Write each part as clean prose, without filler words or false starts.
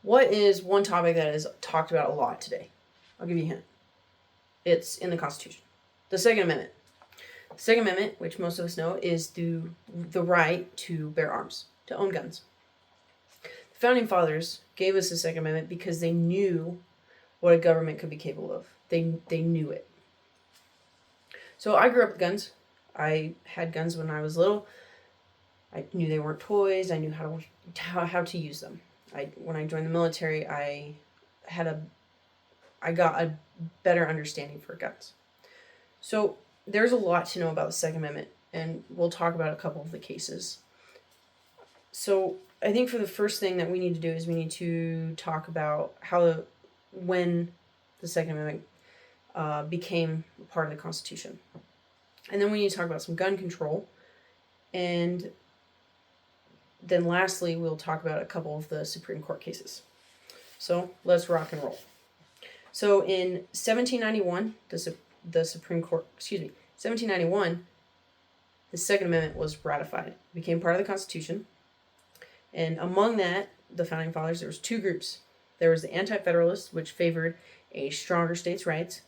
What is one topic that is talked about a lot today? I'll give you a hint. It's in the Constitution. The Second Amendment. The Second Amendment, which most of us know, is the right to bear arms, to own guns. The Founding Fathers gave us the Second Amendment because they knew what a government could be capable of. They knew it. So I grew up with guns. I had guns when I was little. I knew they weren't toys. I knew how to use them. When I joined the military, I got a better understanding for guns. So there's a lot to know about the Second Amendment, and we'll talk about a couple of the cases. So I think for the first thing that we need to do is we need to talk about when the Second Amendment became part of the Constitution. And then we need to talk about some gun control. And then lastly, we'll talk about a couple of the Supreme Court cases. So let's rock and roll. So in 1791, the Supreme Court, 1791, the Second Amendment was ratified. It became part of the Constitution. And among that, the Founding Fathers, there was two groups. There was the Anti-Federalists, which favored a stronger states' rights.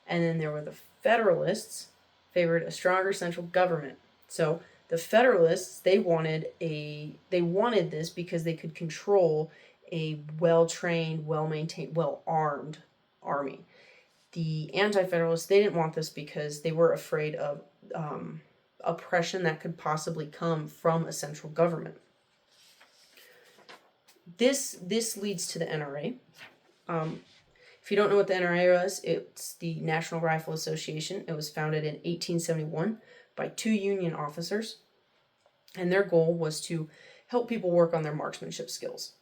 And then there were the Federalists, favored a stronger central government. So the Federalists, they wanted this because they could control a well-trained, well-maintained, well-armed army. The Anti-Federalists, they didn't want this because they were afraid of oppression that could possibly come from a central government. This leads to the NRA. If you don't know what the NRA was, it's the National Rifle Association. It was founded in 1871 by two Union officers, and their goal was to help people work on their marksmanship skills.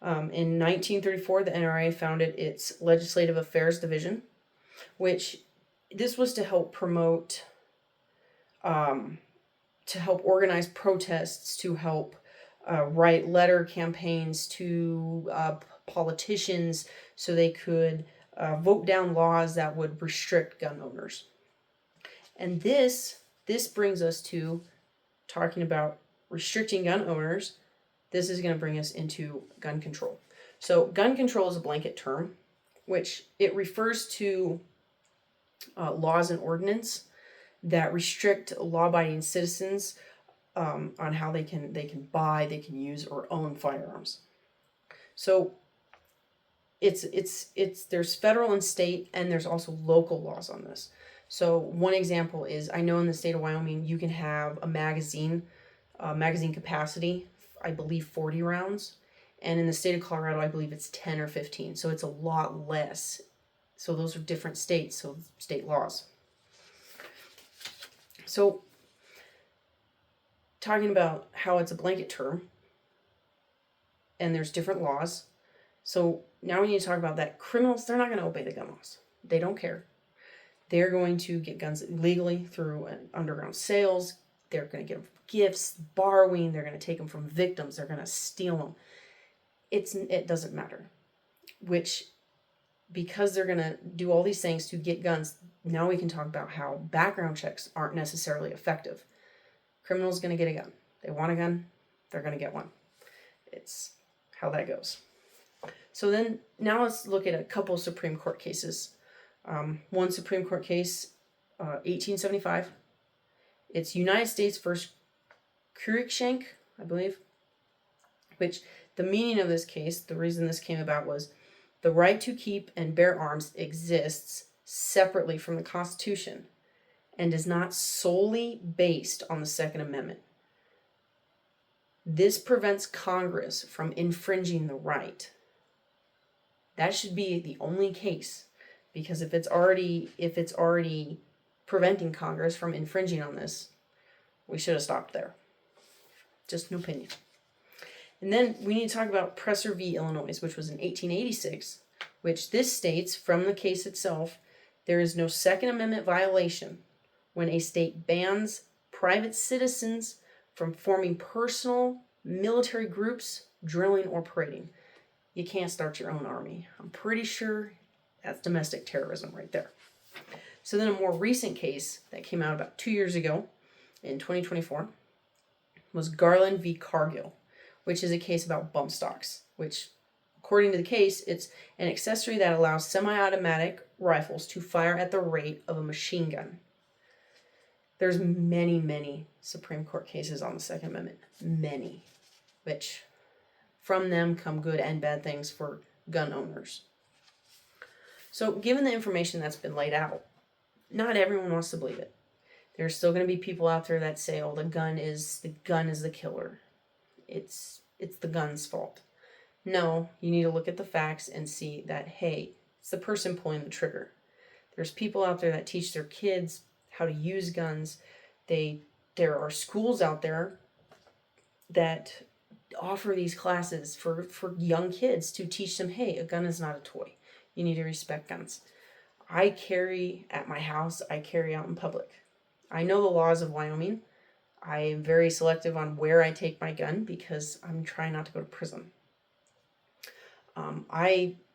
In 1934, the NRA founded its Legislative Affairs Division, which this was to help promote, to help organize protests, to help write letter campaigns to politicians so they could vote down laws that would restrict gun owners. And this brings us to talking about restricting gun owners. This is going to bring us into gun control. So gun control is a blanket term, which it refers to laws and ordinance that restrict law-abiding citizens on how they can buy, they can use, or own firearms. So there's federal and state, and there's also local laws on this. So one example is, I know in the state of Wyoming, you can have a magazine capacity, I believe 40 rounds. And in the state of Colorado, I believe it's 10 or 15. So it's a lot less. So those are different states, so state laws. So talking about how it's a blanket term, and there's different laws. So now we need to talk about that. Criminals, they're not going to obey the gun laws. They don't care. They're going to get guns illegally through underground sales. They're going to get them from gifts, borrowing. They're going to take them from victims. They're going to steal them. It doesn't matter. Because they're going to do all these things to get guns, now we can talk about how background checks aren't necessarily effective. Criminal's going to get a gun. They want a gun, they're going to get one. It's how that goes. So then, now let's look at a couple Supreme Court cases. One Supreme Court case, 1875. It's United States versus Cruikshank, I believe. Which, the meaning of this case, the reason this came about was, the right to keep and bear arms exists separately from the Constitution and is not solely based on the Second Amendment. This prevents Congress from infringing the right. That should be the only case, because if it's already preventing Congress from infringing on this, we should have stopped there. Just an opinion. And then we need to talk about Presser v. Illinois, which was in 1886, which this states, from the case itself, there is no Second Amendment violation when a state bans private citizens from forming personal military groups, drilling, or parading. You can't start your own army. I'm pretty sure that's domestic terrorism right there. So then a more recent case that came out about 2 years ago, in 2024, was Garland v. Cargill, which is a case about bump stocks, which, According to the case, it's an accessory that allows semi-automatic rifles to fire at the rate of a machine gun. There's many, many Supreme Court cases on the Second Amendment. Many. Which, from them come good and bad things for gun owners. So, given the information that's been laid out, not everyone wants to believe it. There's still going to be people out there that say, "Oh, the gun is the killer. It's the gun's fault." No, you need to look at the facts and see that, hey, it's the person pulling the trigger. There's people out there that teach their kids how to use guns. There are schools out there that offer these classes for young kids to teach them, hey, a gun is not a toy. You need to respect guns. I carry at my house, I carry out in public. I know the laws of Wyoming. I am very selective on where I take my gun because I'm trying not to go to prison.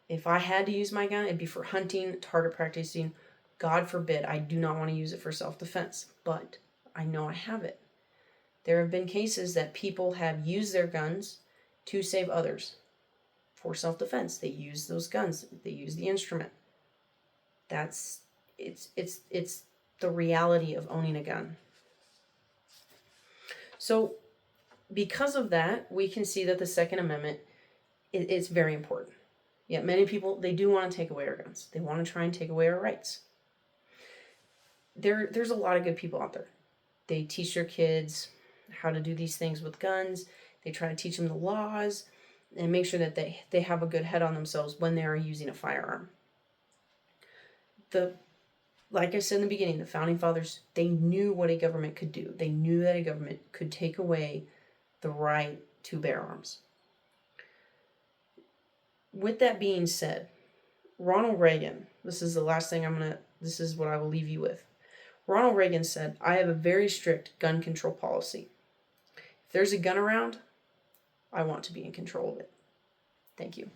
If I had to use my gun, it'd be for hunting, target practicing. God forbid, I do not want to use it for self-defense, but I know I have it. There have been cases that people have used their guns to save others for self-defense. They use those guns. They use the instrument. It's the reality of owning a gun. So because of that, we can see that the Second Amendment is very important. Yet many people, they do want to take away our guns. They want to try and take away our rights. There's a lot of good people out there. They teach their kids how to do these things with guns. They try to teach them the laws and make sure that they have a good head on themselves when they are using a firearm. Like I said in the beginning, the Founding Fathers, they knew what a government could do. They knew that a government could take away the right to bear arms. With that being said, Ronald Reagan, this is what I will leave you with. Ronald Reagan said, "I have a very strict gun control policy. If there's a gun around, I want to be in control of it." Thank you.